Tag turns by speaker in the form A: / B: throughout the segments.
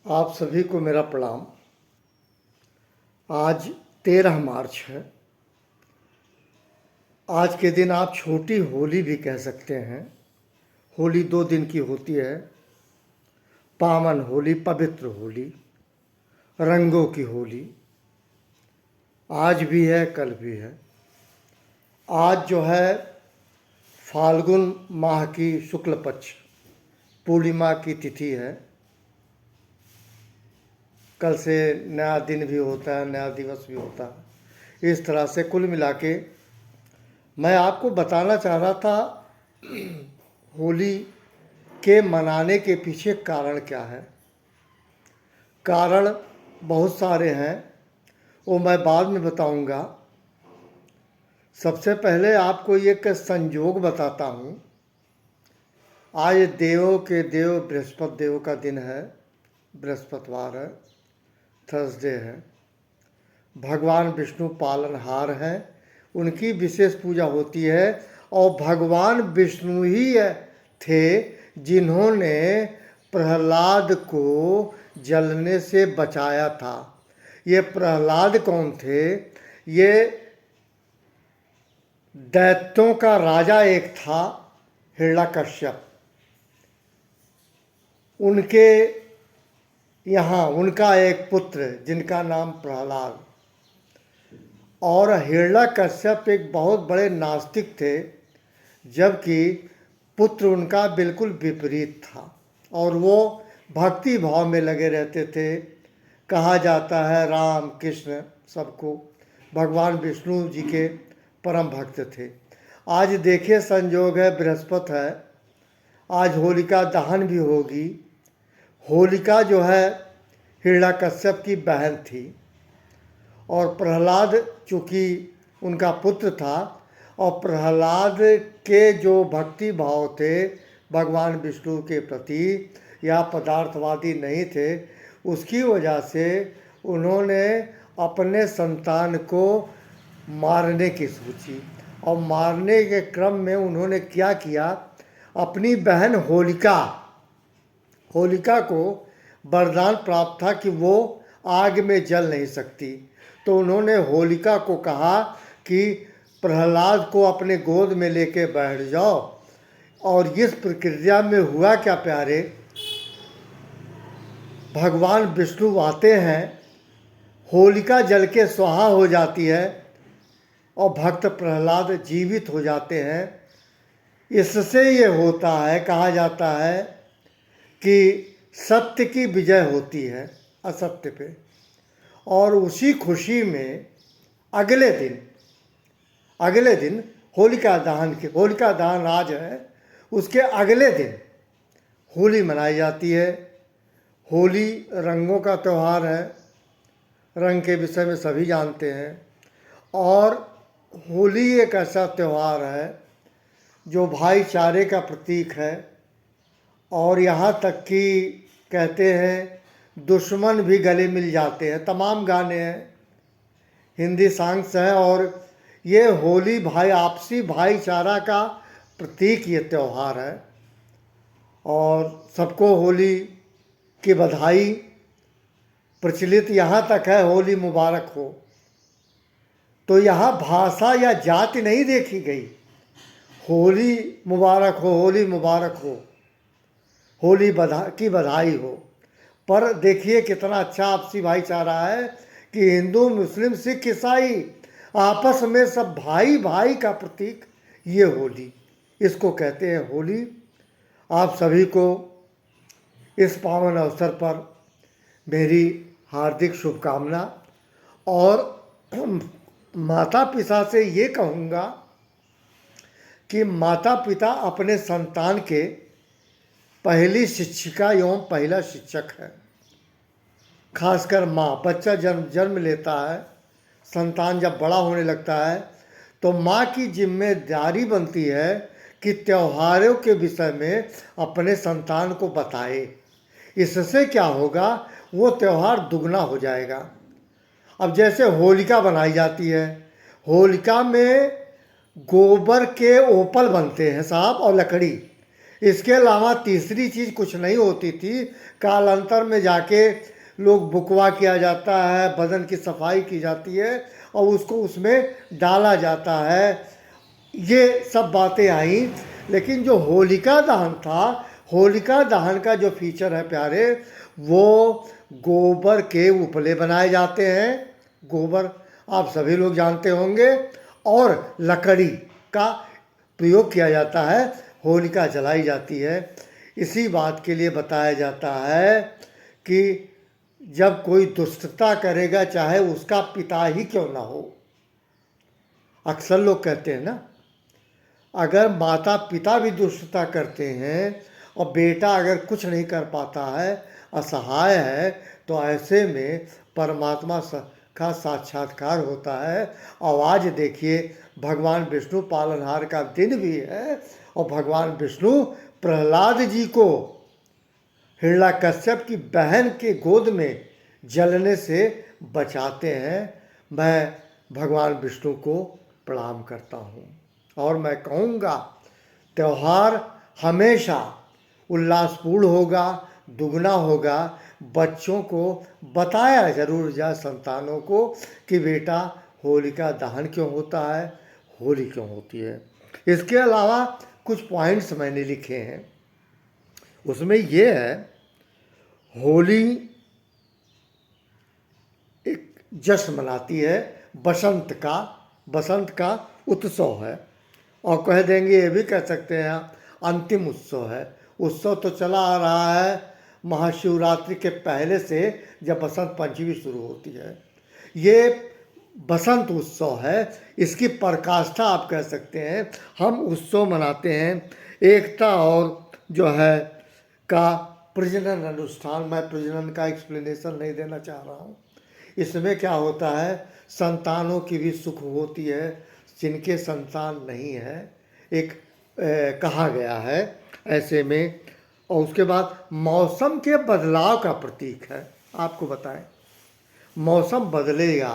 A: आप सभी को मेरा प्रणाम। आज 13 मार्च है। आज के दिन आप छोटी होली भी कह सकते हैं। होली 2 दिन की होती है। पावन होली, पवित्र होली, रंगों की होली। आज भी है, कल भी है। आज जो है फाल्गुन माह की शुक्ल पक्ष पूर्णिमा की तिथि है। कल से नया दिन भी होता है, नया दिवस भी होता है। इस तरह से कुल मिला के मैं आपको बताना चाह रहा था होली के मनाने के पीछे कारण क्या है। कारण बहुत सारे हैं, वो मैं बाद में बताऊंगा। सबसे पहले आपको एक संयोग बताता हूँ। आज देवों के देव बृहस्पति देव का दिन है, बृहस्पतिवार है, थर्सडे है। भगवान विष्णु पालनहार हैं, उनकी विशेष पूजा होती है। और भगवान विष्णु ही थे जिन्होंने प्रहलाद को जलने से बचाया था। ये प्रहलाद कौन थे? ये दैत्यों का राजा एक था, हिरण्यकश्यप। उनके यहाँ उनका एक पुत्र जिनका नाम प्रहलाद, और हिरण्यकश्यप एक बहुत बड़े नास्तिक थे, जबकि पुत्र उनका बिल्कुल विपरीत था और वो भक्ति भाव में लगे रहते थे। कहा जाता है राम कृष्ण सबको भगवान विष्णु जी के परम भक्त थे। आज देखिए संयोग है, बृहस्पति है, आज होलिका दहन भी होगी। होलिका जो है हिरण्यकश्यप की बहन थी और प्रहलाद चूँकि उनका पुत्र था, और प्रहलाद के जो भक्ति भाव थे भगवान विष्णु के प्रति, या पदार्थवादी नहीं थे, उसकी वजह से उन्होंने अपने संतान को मारने की सोची। और मारने के क्रम में उन्होंने क्या किया, अपनी बहन होलिका को वरदान प्राप्त था कि वो आग में जल नहीं सकती। तो उन्होंने होलिका को कहा कि प्रहलाद को अपने गोद में लेके बैठ जाओ। और इस प्रक्रिया में हुआ क्या प्यारे, भगवान विष्णु आते हैं, होलिका जल के स्वाहा हो जाती है और भक्त प्रहलाद जीवित हो जाते हैं। इससे ये होता है, कहा जाता है कि सत्य की विजय होती है असत्य पे। और उसी खुशी में अगले दिन होलिका दहन आज है, उसके अगले दिन होली मनाई जाती है। होली रंगों का त्यौहार है, रंग के विषय में सभी जानते हैं। और होली एक ऐसा त्यौहार है जो भाईचारे का प्रतीक है। और यहाँ तक कि कहते हैं दुश्मन भी गले मिल जाते हैं। तमाम गाने हैं, हिंदी सॉन्ग्स हैं, और ये होली आपसी भाईचारा का प्रतीक ये त्यौहार है। और सबको होली की बधाई। प्रचलित यहाँ तक है होली मुबारक हो। तो यहाँ भाषा या जाति नहीं देखी गई। होली मुबारक हो, होली मुबारक हो, होली की बधाई हो। पर देखिए कितना अच्छा आपसी भाईचारा है कि हिंदू मुस्लिम सिख ईसाई आपस में सब भाई भाई का प्रतीक ये होली, इसको कहते हैं होली। आप सभी को इस पावन अवसर पर मेरी हार्दिक शुभकामना। और माता पिता से ये कहूँगा कि माता पिता अपने संतान के पहली शिक्षिका एवं पहला शिक्षक है। खासकर माँ, बच्चा जन्म लेता है, संतान जब बड़ा होने लगता है तो माँ की जिम्मेदारी बनती है कि त्योहारों के विषय में अपने संतान को बताए। इससे क्या होगा, वो त्यौहार दुगना हो जाएगा। अब जैसे होलिका बनाई जाती है, होलिका में गोबर के ओपल बनते हैं साहब और लकड़ी, इसके अलावा तीसरी चीज़ कुछ नहीं होती थी। कालांतर में जाके लोग बुकवा किया जाता है, बदन की सफाई की जाती है और उसको उसमें डाला जाता है, ये सब बातें आई। लेकिन जो होलिका दहन था, होलिका दहन का जो फीचर है प्यारे, वो गोबर के उपले बनाए जाते हैं। गोबर आप सभी लोग जानते होंगे, और लकड़ी का प्रयोग किया जाता है, होलिका जलाई जाती है। इसी बात के लिए बताया जाता है कि जब कोई दुष्टता करेगा, चाहे उसका पिता ही क्यों ना हो, अक्सर लोग कहते हैं ना, अगर माता पिता भी दुष्टता करते हैं और बेटा अगर कुछ नहीं कर पाता है, असहाय है, तो ऐसे में परमात्मा का साक्षात्कार होता है। और आज देखिए, भगवान विष्णु पालनहार का दिन भी है और भगवान विष्णु प्रहलाद जी को हिरण्यकश्यप की बहन के गोद में जलने से बचाते हैं। मैं भगवान विष्णु को प्रणाम करता हूँ और मैं कहूँगा, त्यौहार हमेशा उल्लासपूर्ण होगा, दुगना होगा। बच्चों को बताया जरूर जाए, संतानों को, कि बेटा होलिका दहन क्यों होता है, होली क्यों होती है। इसके अलावा कुछ पॉइंट्स मैंने लिखे हैं, उसमें ये है, होली एक जश्न मनाती है, बसंत का उत्सव है, और कह देंगे, ये भी कह सकते हैं अंतिम उत्सव है। उत्सव तो चला आ रहा है महाशिवरात्रि के पहले से, जब बसंत पंचमी शुरू होती है। ये बसंत उत्सव है, इसकी पराकाष्ठा आप कह सकते हैं। हम उत्सव मनाते हैं एकता और जो है का प्रजनन अनुष्ठान। मैं प्रजनन का एक्सप्लेनेशन नहीं देना चाह रहा हूँ। इसमें क्या होता है, संतानों की भी सुख होती है जिनके संतान नहीं है, एक कहा गया है ऐसे में। और उसके बाद मौसम के बदलाव का प्रतीक है। आपको बताएं, मौसम बदलेगा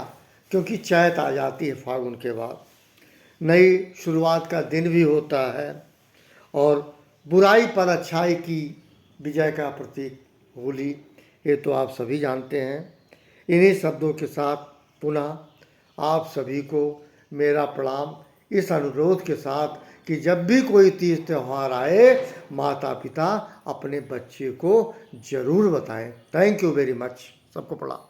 A: क्योंकि चैत आ जाती है, फागुन के बाद नई शुरुआत का दिन भी होता है, और बुराई पर अच्छाई की विजय का प्रतीक होली, ये तो आप सभी जानते हैं। इन्हीं शब्दों के साथ पुनः आप सभी को मेरा प्रणाम, इस अनुरोध के साथ कि जब भी कोई तीज त्यौहार आए, माता पिता अपने बच्चे को जरूर बताएं। Thank you very much. सबको प्रणाम।